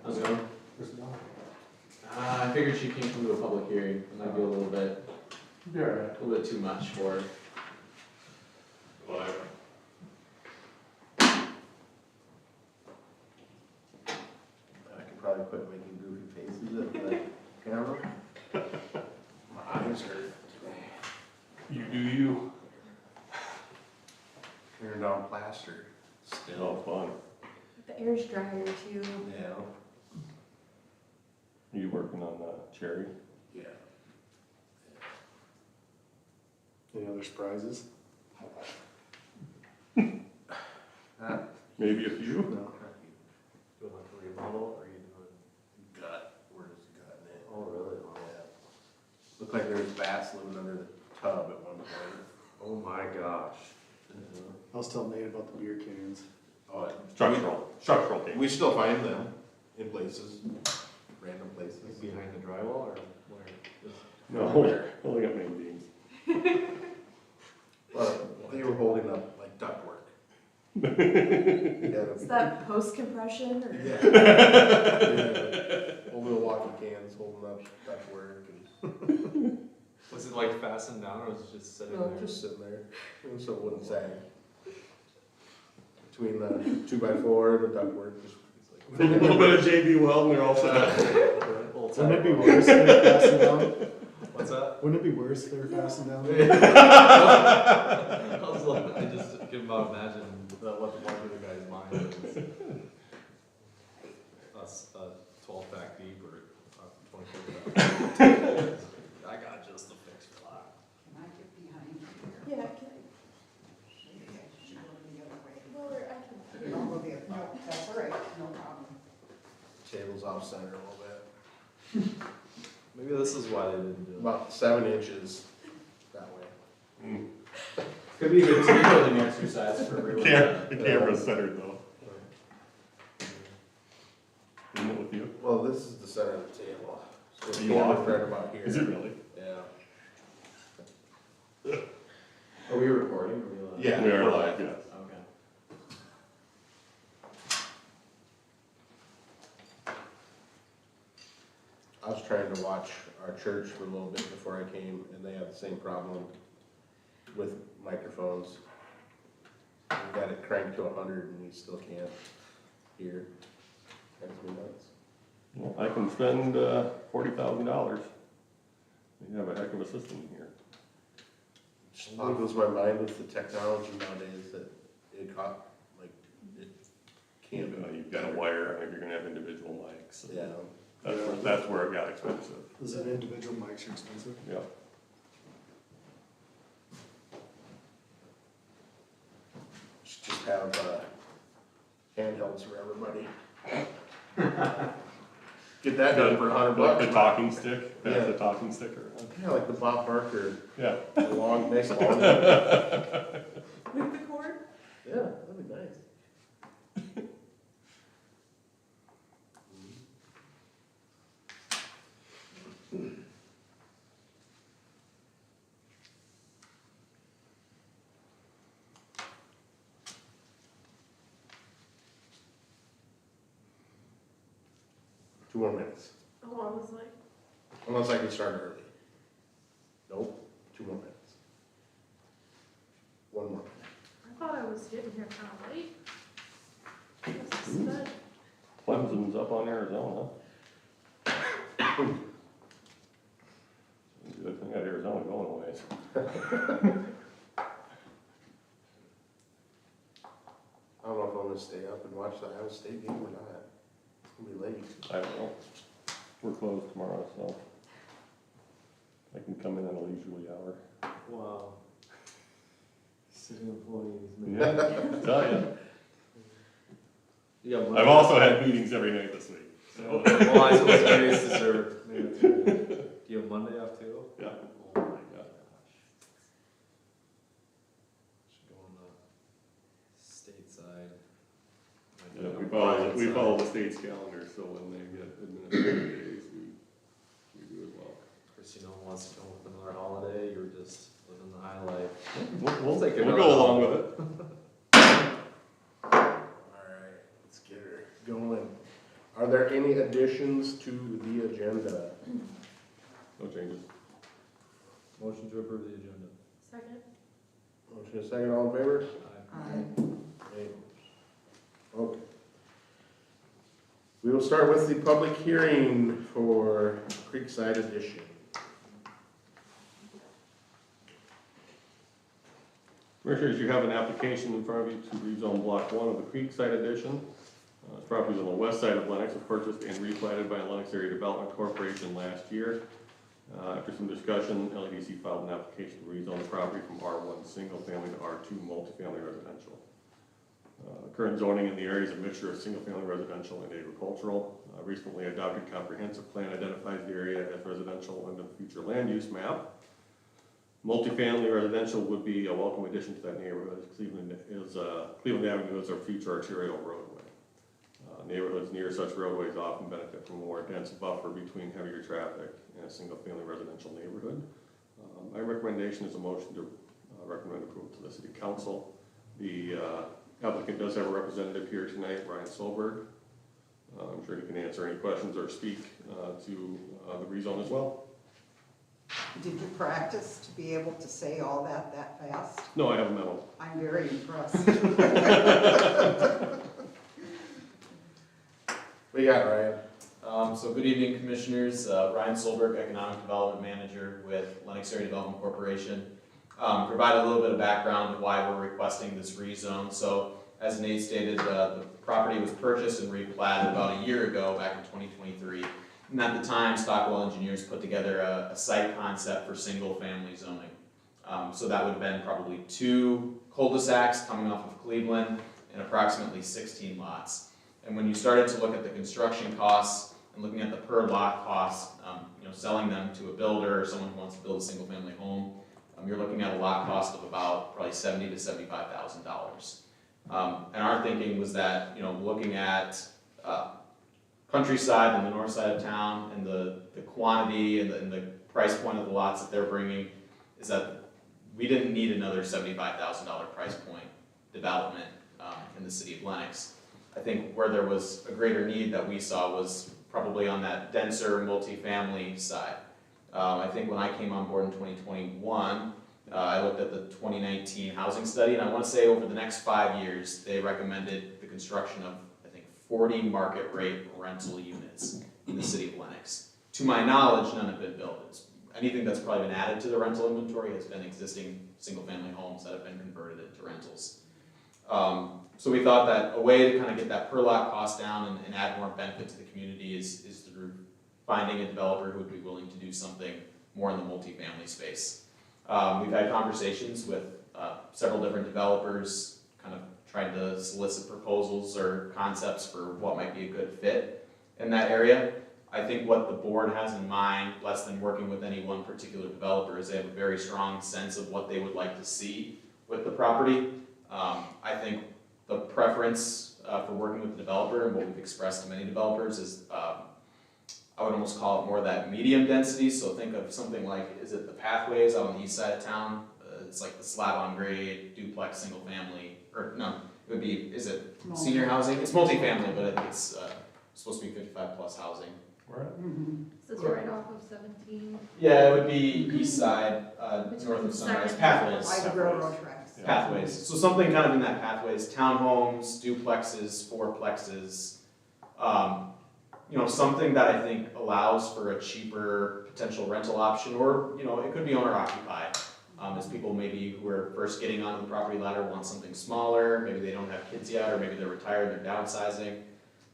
How's it going? I figured she came to a public hearing. It might be a little bit, Be alright. a little bit too much for her. Whatever. I could probably quit making goofy faces at the camera. My eyes hurt today. You do you. Tearing down plaster. Still fun. The air's drier too. Yeah. You working on the cherry? Yeah. Any other surprises? Maybe a few? No. Doing like a remodel, or are you doing? Gut. Where's the gut in it? Oh, really? Yeah. Looked like there was bats living under the tub at one point. Oh my gosh. I was telling Nate about the beer cans. Oh, Structural thing. we still find them in places, random places. Like behind the drywall, or where? Just- No, only got main beams. But they were holding up like ductwork. Yeah, Is that post compression or? yeah. Yeah. Old Milwaukee cans holding up ductwork and. Was it like fastened down, or was it just sitting No, there? just sitting there, so it wouldn't sag. Between the 2x4 and the ductwork, just. A little bit of JB Weld and they're all set. Little Wouldn't it be tag. worse if they were fastened down? What's that? Wouldn't it be worse if they were fastened down? I was like, I just can about imagine what the market guy's mind is. Us, 12 pack deep or 24 pack. I got just the fix for that. Can I get behind you here? Yeah, can I, Maybe I should go the other way. well, or I can. Don't go the other, no, that's all right, no problem. Table's off center a little bit. Maybe this is why they didn't do it. About 7 inches that way. Could be a good team building exercise for everyone. The camera's centered though. Isn't it with you? Well, this is the center of the table. So the You camera's off? right about here. Is it really? Yeah. Are we recording? Are we live? Yeah. We are live, yes. Okay. I was trying to watch our church for a little bit before I came, and they have the same problem with microphones. We got it cranked to 100 and you still can't hear. That's me nuts. Well, I can spend $40,000. You have a heck of a system here. Just boggles my mind with the technology nowadays that it caught, like, it can't be. You've got a wire, and you're gonna have individual mics. Yeah. That's where it got expensive. Is it individual mics are expensive? Yeah. Just have handhelds for everybody. Get that done for $100 Like the bucks. talking stick, that's Yeah. the talking stick around. Yeah, like the Bob Barker, Yeah. the long, nice long. With the cord? Yeah, that'd be nice. Two more minutes, Oh, I was like, unless I can start early. Nope, 2 more minutes. 1 more. I thought I was getting here kind of late. Guess it's good. Clemson's up on Arizona. Good thing I got Arizona going a ways. I don't know if I'm gonna stay up and watch the Iowa State game or not. It's gonna be late. I don't know. We're closed tomorrow, so I can come in at a leisurely hour. Wow. City employees, man. Yeah, tell ya. You got I've Monday- also had meetings every night this week. So. Well, I suppose Grace deserved. Maybe that's good. Do you have Monday off too? Yeah. Oh my gosh. Should go on the state side. Yeah, we follow the state's calendar, so when they get administrative days, we do as well. Christina wants to come with another holiday, you're just living the high life. We'll take we'll another go along with holiday. it. Alright, let's get her going. Are there any additions to the agenda? No changes. Motion to approve the agenda. Second. Motion is second, all in favor? Aye. Okay. Okay. We will start with the public hearing for Creekside Edition. Commissioners, you have an application in front of you to rezone block 1 of the Creekside Edition. This property is on the west side of Lennox, was purchased and replatted by Lennox Area Development Corporation last year. After some discussion, LEDC filed an application to rezone the property from R1 single family to R2 multifamily residential. Current zoning in the area is a mixture of single family residential and agricultural. Recently adopted comprehensive plan identifies the area as residential in the future land use map. Multifamily residential would be a welcome addition to that neighborhood. Cleveland Avenue is our future arterial roadway. Neighborhoods near such roadways often benefit from a more dense buffer between heavier traffic and a single-family residential neighborhood. My recommendation is a motion to recommend approval to the City Council. The applicant does have a representative here tonight, Ryan Solberg. I'm sure he can answer any questions or speak to the rezone as well. Did you practice to be able to say all that fast? No, I have a memo. I'm very impressed. What you got, Ryan? So good evening, Commissioners. Ryan Solberg, Economic Development Manager with Lennox Area Development Corporation. Provide a little bit of background of why we're requesting this rezone. So as Nate stated, the property was purchased and replatted about a year ago, back in 2023. And at the time, Stockwell Engineers put together a site concept for single-family zoning. So that would have been probably 2 cul-de-sacs coming off of Cleveland and approximately 16 lots. And when you started to look at the construction costs and looking at the per lot costs, selling them to a builder or someone who wants to build a single family home, you're looking at a lot cost of about probably $70,000 to $75,000. And our thinking was that, looking at countryside and the north side of town and the quantity and the price point of the lots that they're bringing, is that we didn't need another $75,000 price point development in the city of Lennox. I think where there was a greater need that we saw was probably on that denser multifamily side. I think when I came on board in 2021, I looked at the 2019 housing study, and I want to say over the next 5 years, they recommended the construction of, I think, 40 market rate rental units in the city of Lennox. To my knowledge, none have been built. Anything that's probably been added to the rental inventory has been existing single-family homes that have been converted into rentals. So we thought that a way to kind of get that per lot cost down and add more benefit to the community is through finding a developer who would be willing to do something more in the multifamily space. We've had conversations with several different developers, kind of trying to solicit proposals or concepts for what might be a good fit in that area. I think what the board has in mind, less than working with any one particular developer, is they have a very strong sense of what they would like to see with the property. I think the preference for working with the developer, and what we've expressed to many developers, is I would almost call it more that medium density. So think of something like, is it the Pathways out on the east side of town? It's like the slab on grade, duplex, single family, or no, it would be, is it senior housing? It's multifamily, but I think it's supposed to be 55 plus housing. Is this right off of 17? Yeah, it would be east side, north of Sunrise, Pathways. By the railroad tracks. Pathways. So something kind of in that Pathways, townhomes, duplexes, fourplexes, something that I think allows for a cheaper potential rental option, or, it could be owner occupied. As people maybe who are first getting onto the property ladder want something smaller, maybe they don't have kids yet, or maybe they're retired, they're downsizing.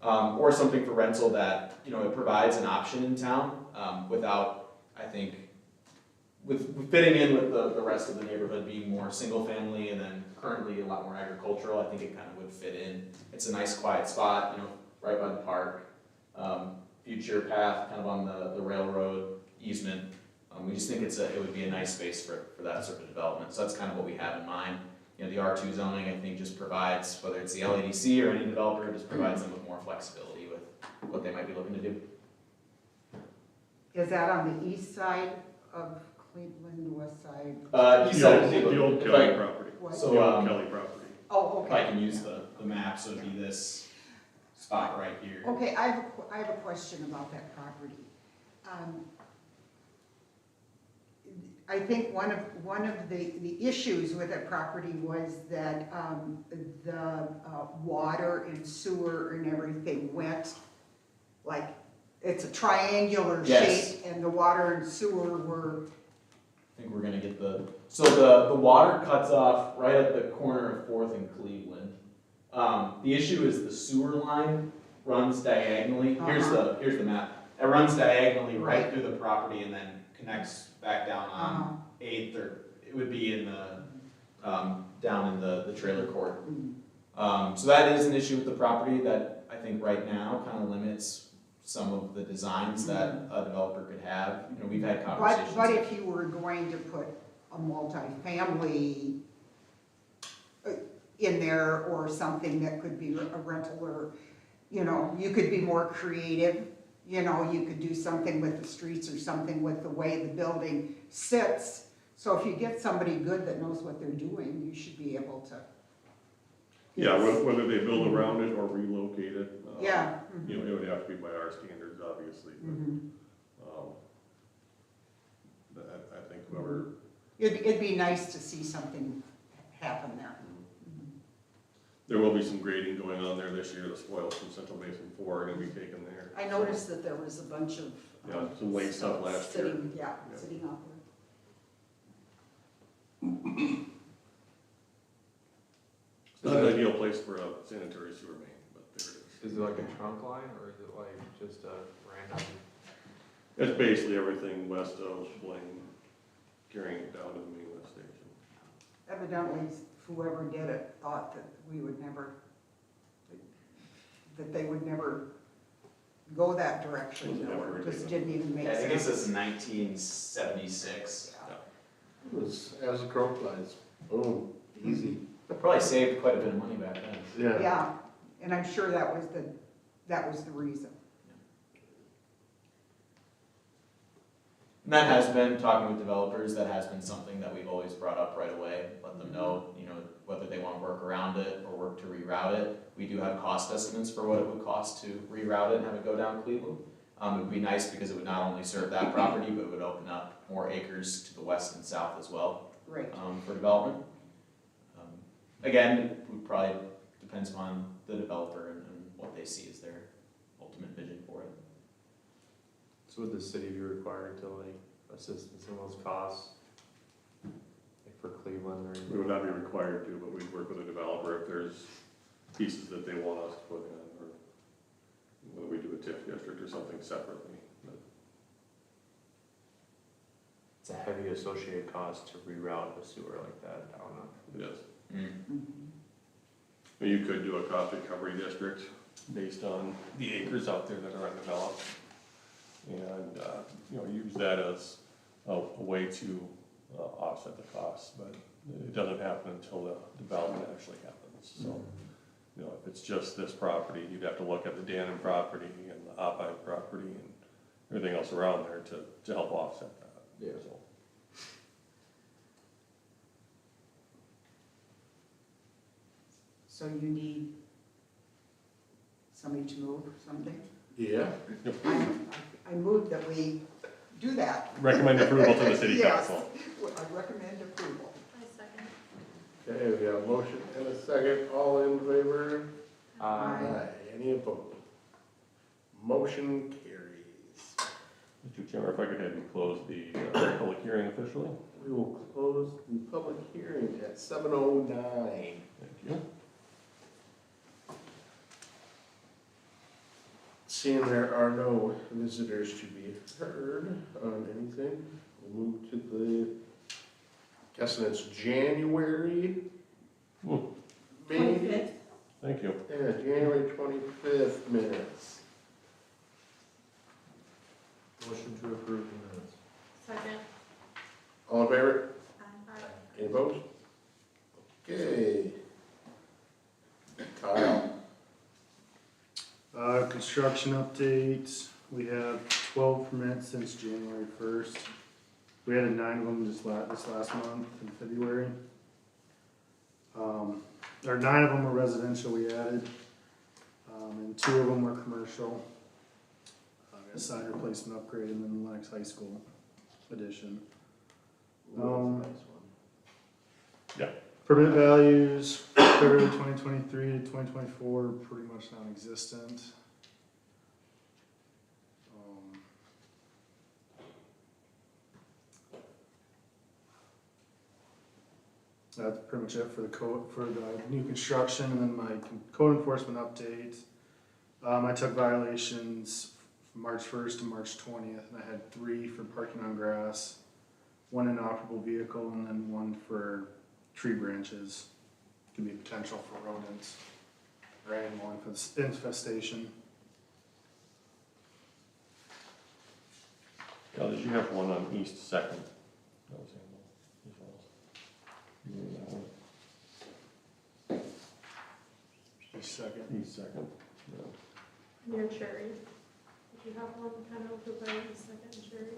Or something for rental that, it provides an option in town, without, I think, with fitting in with the rest of the neighborhood being more single family and then currently a lot more agricultural. I think it kind of would fit in. It's a nice quiet spot, right by the park. Future path kind of on the railroad easement. We just think it would be a nice space for that sort of development. So that's kind of what we have in mind. The R2 zoning, I think, just provides, whether it's the LADC or any developer, just provides them with more flexibility with what they might be looking to do. Is that on the east side of Cleveland, west side? East side of Cleveland. The old Kelly property. What? So, The old Kelly property. Oh, if I okay. can use the map, so it'd be this. spot right here. Okay, I have a question about that property. I think one of the issues with that property was that, the, water and sewer and everything went, like, it's a triangular Yes. shape, and the water and sewer were, I think we're gonna get so the water cuts off right at the corner of Fourth and Cleveland. The issue is the sewer line runs diagonally, here's the map. It runs diagonally right Right. through the property and then connects back down on Eighth, or it would be in the, down in the trailer court. So that is an issue with the property that I think right now kind of limits some of the designs that a developer could have. You know, we've had conversations. but if you were going to put a multifamily in there, or something that could be a rental, or, you know, you could be more creative. You know, you could do something with the streets, or something with the way the building sits. So if you get somebody good that knows what they're doing, you should be able to. Yeah, whether they build around it or relocate it. Yeah. You know, it would have to be by our standards, obviously, but, I think whoever, It'd be nice to see something happen there. there will be some grading going on there this year, the spoils from Central Basin 4 are gonna be taken there. I noticed that there was a bunch of. Yeah, some late stuff last year. Sitting, Yeah. sitting out there. It's not an ideal place for a sanitary sewer main, but there it is. Is it like a trunk line, or is it like just a random? It's basically everything west of Blaine, carrying it down to the main lift station. Evidently, whoever did it thought that we would never, that they would never go that direction. Was never Or it just taken. didn't even make Yeah, I think it sense. says 1976. It was, as the crow flies, boom, easy. They probably saved quite a bit of money back then. Yeah, and I'm sure that was the reason. And that has been, talking with developers, that has been something that we've always brought up right away, let them know, you know, whether they want to work around it or work to reroute it. We do have cost estimates for what it would cost to reroute it and have it go down Cleveland. It would be nice because it would not only serve that property, but it would open up more acres to the west and south as well, Right. for development. Again, it would probably depends on the developer and what they see as their ultimate vision for it. So would the city be required to like assistance in those costs? Like for Cleveland or? We would not be required to, but we'd work with a developer if there's pieces that they want us to put in, or whether we do a TIF district or something separately. But It's a heavy associated cost to reroute a sewer like that down a. it is. Mm-hmm. But you could do a cost recovery district based on the acres out there that are undeveloped. And, you know, use that as a way to offset the costs, but it doesn't happen until the development actually happens, so. You know, if it's just this property, you'd have to look at the Dannon property and the Opine property and everything else around there to help offset that. Yeah. So, So you need somebody to move something? Yeah. I move that we do that. recommend approval to the city Yes. council. I recommend approval. I second. Okay, we have a motion and a second, all in favor? Aye. Any opposed? Motion carries. Mr. Chairman, if I could have you close the public hearing officially? We will close the public hearing at 7:09. Thank you. Seeing there are no visitors to be heard on anything, we'll move to the, guessing it's January meeting? Thank you. Yeah, January 25th minutes. Motion to approve the minutes. Second. All in favor? Aye. Any opposed? Okay. Kyle. Construction update, we have 12 permits since January 1st. We added 9 of them this last month in February. Or 9 of them are residential we added. And 2 of them were commercial. A sign replacement upgrade and then Lennox High School edition. Permit values, February 2023 to 2024, pretty much non-existent. That's pretty much it for the code, for the new construction, and then my code enforcement update. I took violations from March 1st to March 20th, and I had 3 for parking on grass, 1 inoperable vehicle, and then 1 for tree branches. Could be potential for rodents or animal infestation. Yeah, did you have one on East Second? That was animal. You knew that one. Just a second. East Second, yeah. Near Cherry. Did you have one kind of over by the second Cherry?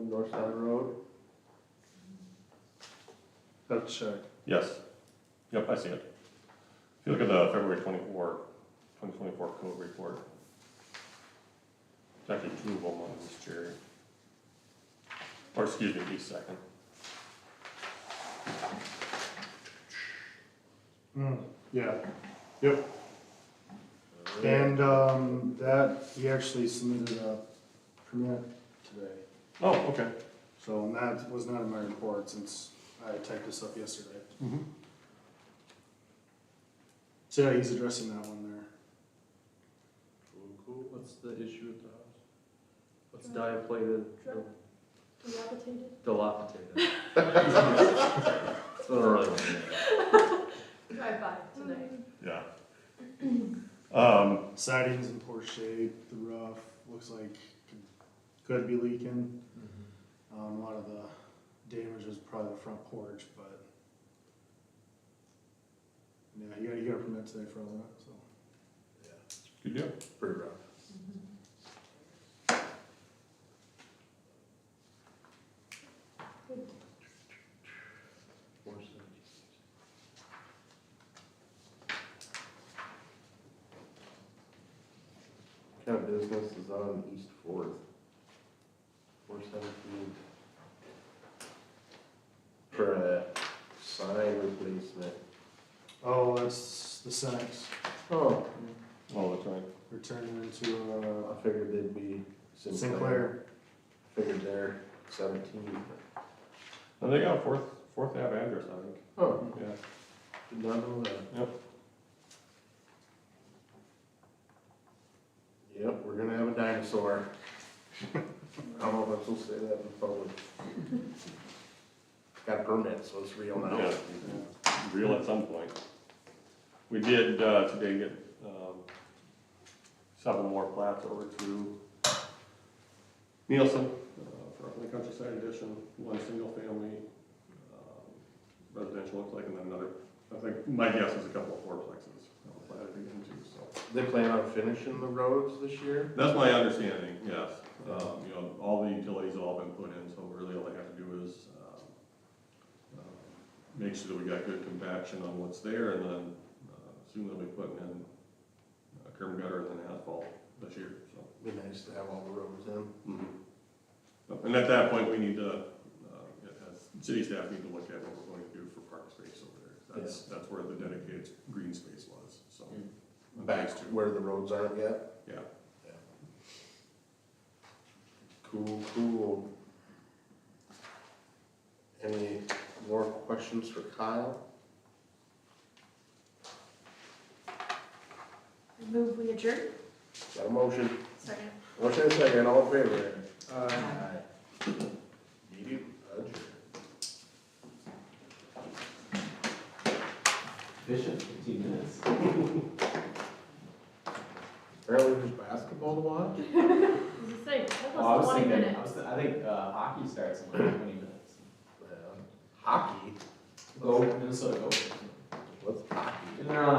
North Side Road. Let's check. Yes. Yep, I see it. If you look at the February 2024 code report, it's actually 2 of them on this cherry. Or excuse me, East Second. Yeah, yep. And, that, he actually submitted a permit today. Oh, okay. So, and that was not in my report since I typed this up yesterday. Mm-hmm. So yeah, he's addressing that one there. Cool. What's the issue with the house? What's dilapidated? Dilapidated? Dilapidated. That's what I really want to know. Drive by today. Yeah. Siding's in poor shape, the roof looks like could be leaking. A lot of the damage is probably the front porch, but yeah, you got a permit today for all that, so. Good deal. Pretty rough. What kind of business is on East 4th? 417. For a sign replacement. Oh, that's the Senex. Oh, Oh, that's right. They're turning into, I figured they'd be Sinclair. Figured they're 17. And they got a fourth Ave address, I think. Oh, Yeah. did not know that. Yep. Yep, we're gonna have a dinosaur. I don't know if I'm supposed to say that in public. Got a permit, so it's real now. Yeah. Real at some point. We did, today get, several more plats over to Nielsen, for the countryside edition, 1 single family, residential looks like, and then another, I think, my guess is a couple of fourplexes, platted again too, so. They plan on finishing the roads this year? That's my understanding, yes. You know, all the utilities have all been put in, so really all they have to do is, make sure that we got good compaction on what's there, and then, soon they'll be putting in curb and gutter and then asphalt this year, so. Be nice to have all the roads in. And at that point, we need to, as city staff need to look at what we're going to do for park space over there. That's where the dedicated green space was, so. Back to where the roads aren't yet? Yeah. Cool. Any more questions for Kyle? Move we adjourn? Got a motion? Second. Motion and second, all in favor? Aye. Meeting adjourned. Efficient, 15 minutes. Apparently there's basketball to watch? I was just saying, Oh, I was almost 20 thinking, minutes. I think hockey starts in like 20 minutes. Hockey? Go, Minnesota go. What's hockey? And they're on